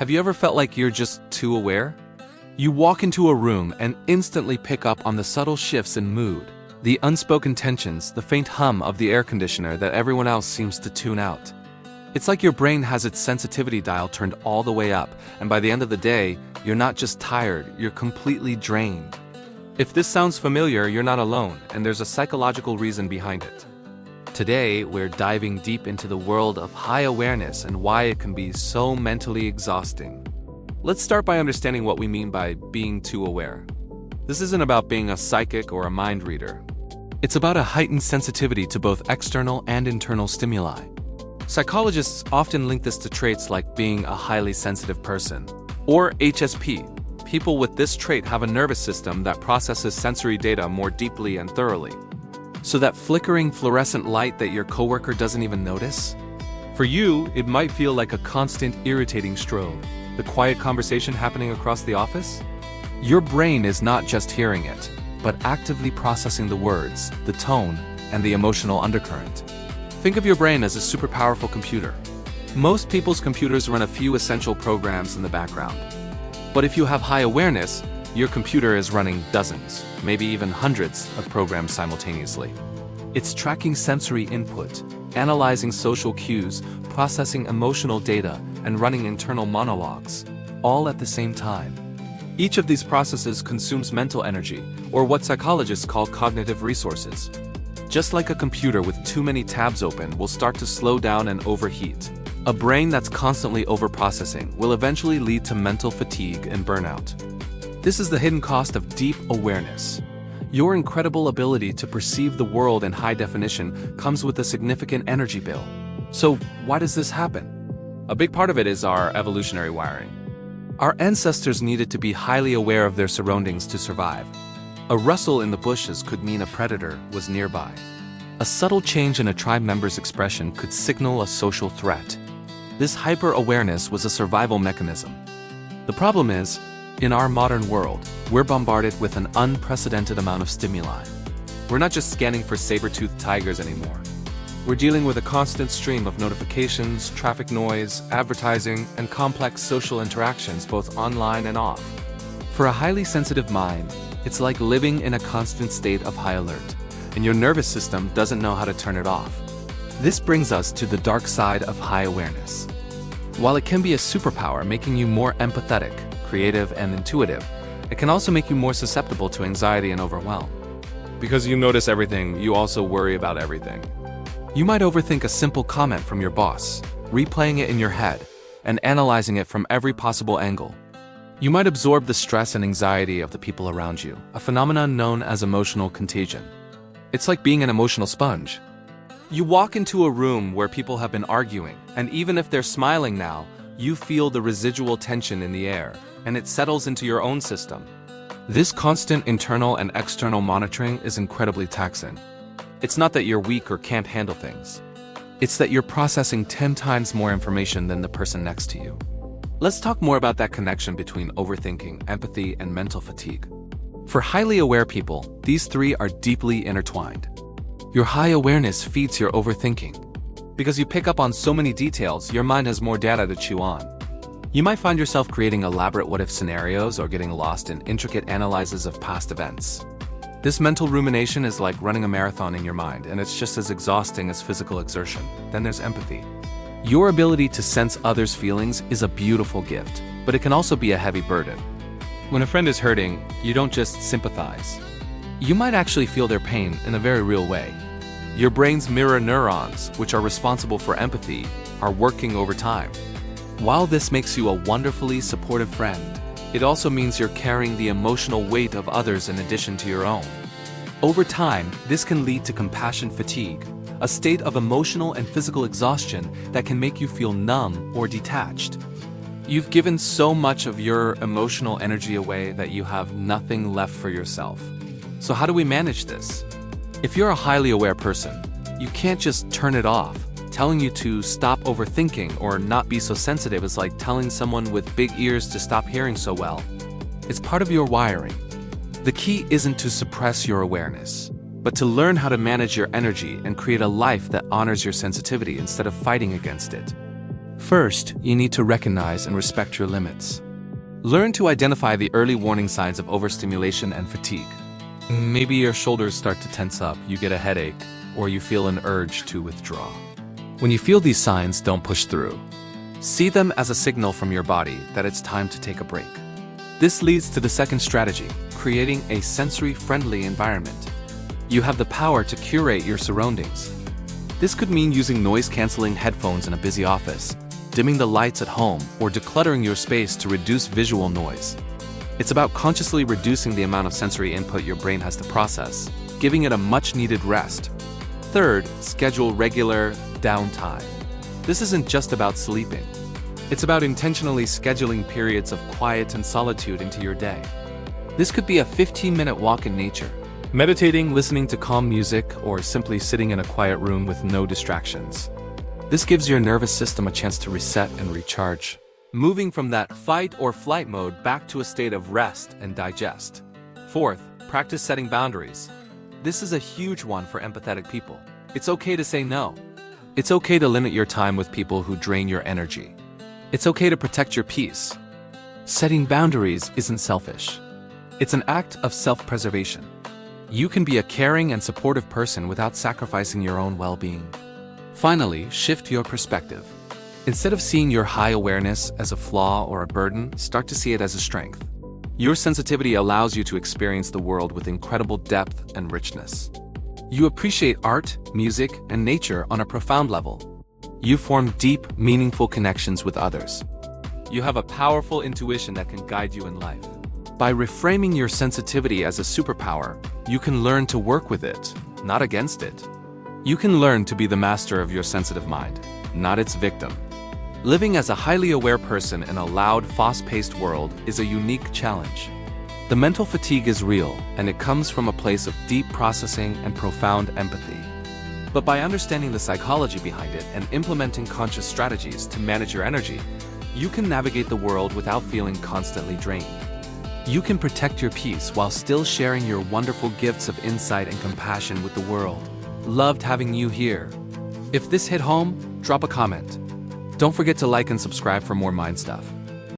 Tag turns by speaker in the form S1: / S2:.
S1: Have you ever felt like you're just too aware? You walk into a room and instantly pick up on the subtle shifts in mood, the unspoken tensions, the faint hum of the air conditioner that everyone else seems to tune out. It's like your brain has its sensitivity dial turned all the way up, and by the end of the day, you're not just tired, you're completely drained. If this sounds familiar, you're not alone, and there's a psychological reason behind it. Today, we're diving deep into the world of high awareness and why it can be so mentally exhausting. Let's start by understanding what we mean by being too aware. This isn't about being a psychic or a mind reader. It's about a heightened sensitivity to both external and internal stimuli. Psychologists often link this to traits like being a highly sensitive person, or HSP. People with this trait have a nervous system that processes sensory data more deeply and thoroughly. So that flickering fluorescent light that your coworker doesn't even notice? For you, it might feel like a constant irritating strobe. The quiet conversation happening across the office? Your brain is not just hearing it, but actively processing the words, the tone, and the emotional undercurrent. Think of your brain as a super powerful computer. Most people's computers run a few essential programs in the background. But if you have high awareness, your computer is running dozens, maybe even hundreds of programs simultaneously. It's tracking sensory input, analyzing social cues, processing emotional data, and running internal monologues, all at the same time. Each of these processes consumes mental energy, or what psychologists call cognitive resources. Just like a computer with too many tabs open will start to slow down and overheat, a brain that's constantly overprocessing will eventually lead to mental fatigue and burnout. This is the hidden cost of deep awareness. Your incredible ability to perceive the world in high definition comes with a significant energy bill. So, why does this happen? A big part of it is our evolutionary wiring. Our ancestors needed to be highly aware of their surroundings to survive. A rustle in the bushes could mean a predator was nearby. A subtle change in a tribe member's expression could signal a social threat. This hyper-awareness was a survival mechanism. The problem is, in our modern world, we're bombarded with an unprecedented amount of stimuli. We're not just scanning for saber-toothed tigers anymore. We're dealing with a constant stream of notifications, traffic noise, advertising, and complex social interactions both online and off. For a highly sensitive mind, it's like living in a constant state of high alert, and your nervous system doesn't know how to turn it off. This brings us to the dark side of high awareness. While it can be a superpower, making you more empathetic, creative, and intuitive, it can also make you more susceptible to anxiety and overwhelm. Because you notice everything, you also worry about everything. You might overthink a simple comment from your boss, replaying it in your head, and analyzing it from every possible angle. You might absorb the stress and anxiety of the people around you, a phenomenon known as emotional contagion. It's like being an emotional sponge. You walk into a room where people have been arguing, and even if they're smiling now, you feel the residual tension in the air, and it settles into your own system. This constant internal and external monitoring is incredibly taxing. It's not that you're weak or can't handle things. It's that you're processing 10 times more information than the person next to you. Let's talk more about that connection between overthinking, empathy, and mental fatigue. For highly aware people, these three are deeply intertwined. Your high awareness feeds your overthinking. Because you pick up on so many details, your mind has more data to chew on. You might find yourself creating elaborate what-if scenarios or getting lost in intricate analyses of past events. This mental rumination is like running a marathon in your mind, and it's just as exhausting as physical exertion. Then there's empathy. Your ability to sense others' feelings is a beautiful gift, but it can also be a heavy burden. When a friend is hurting, you don't just sympathize. You might actually feel their pain in a very real way. Your brain's mirror neurons, which are responsible for empathy, are working overtime. While this makes you a wonderfully supportive friend, it also means you're carrying the emotional weight of others in addition to your own. Over time, this can lead to compassion fatigue, a state of emotional and physical exhaustion that can make you feel numb or detached. You've given so much of your emotional energy away that you have nothing left for yourself. So how do we manage this? If you're a highly aware person, you can't just turn it off. Telling you to stop overthinking or not be so sensitive is like telling someone with big ears to stop hearing so well. It's part of your wiring. The key isn't to suppress your awareness, but to learn how to manage your energy and create a life that honors your sensitivity instead of fighting against it. First, you need to recognize and respect your limits. Learn to identify the early warning signs of overstimulation and fatigue. Maybe your shoulders start to tense up, you get a headache, or you feel an urge to withdraw. When you feel these signs, don't push through. See them as a signal from your body that it's time to take a break. This leads to the second strategy, creating a sensory-friendly environment. You have the power to curate your surroundings. This could mean using noise-canceling headphones in a busy office, dimming the lights at home, or decluttering your space to reduce visual noise. It's about consciously reducing the amount of sensory input your brain has to process, giving it a much-needed rest. Third, schedule regular downtime. This isn't just about sleeping. It's about intentionally scheduling periods of quiet and solitude into your day. This could be a 15-minute walk in nature, meditating, listening to calm music, or simply sitting in a quiet room with no distractions. This gives your nervous system a chance to reset and recharge, moving from that fight or flight mode back to a state of rest and digest. Fourth, practice setting boundaries. This is a huge one for empathetic people. It's okay to say no. It's okay to limit your time with people who drain your energy. It's okay to protect your peace. Setting boundaries isn't selfish. It's an act of self-preservation. You can be a caring and supportive person without sacrificing your own well-being. Finally, shift your perspective. Instead of seeing your high awareness as a flaw or a burden, start to see it as a strength. Your sensitivity allows you to experience the world with incredible depth and richness. You appreciate art, music, and nature on a profound level. You form deep, meaningful connections with others. You have a powerful intuition that can guide you in life. By reframing your sensitivity as a superpower, you can learn to work with it, not against it. You can learn to be the master of your sensitive mind, not its victim. Living as a highly aware person in a loud, fast-paced world is a unique challenge. The mental fatigue is real, and it comes from a place of deep processing and profound empathy. But by understanding the psychology behind it and implementing conscious strategies to manage your energy, you can navigate the world without feeling constantly drained. You can protect your peace while still sharing your wonderful gifts of insight and compassion with the world. Loved having you here. If this hit home, drop a comment. Don't forget to like and subscribe for more mind stuff.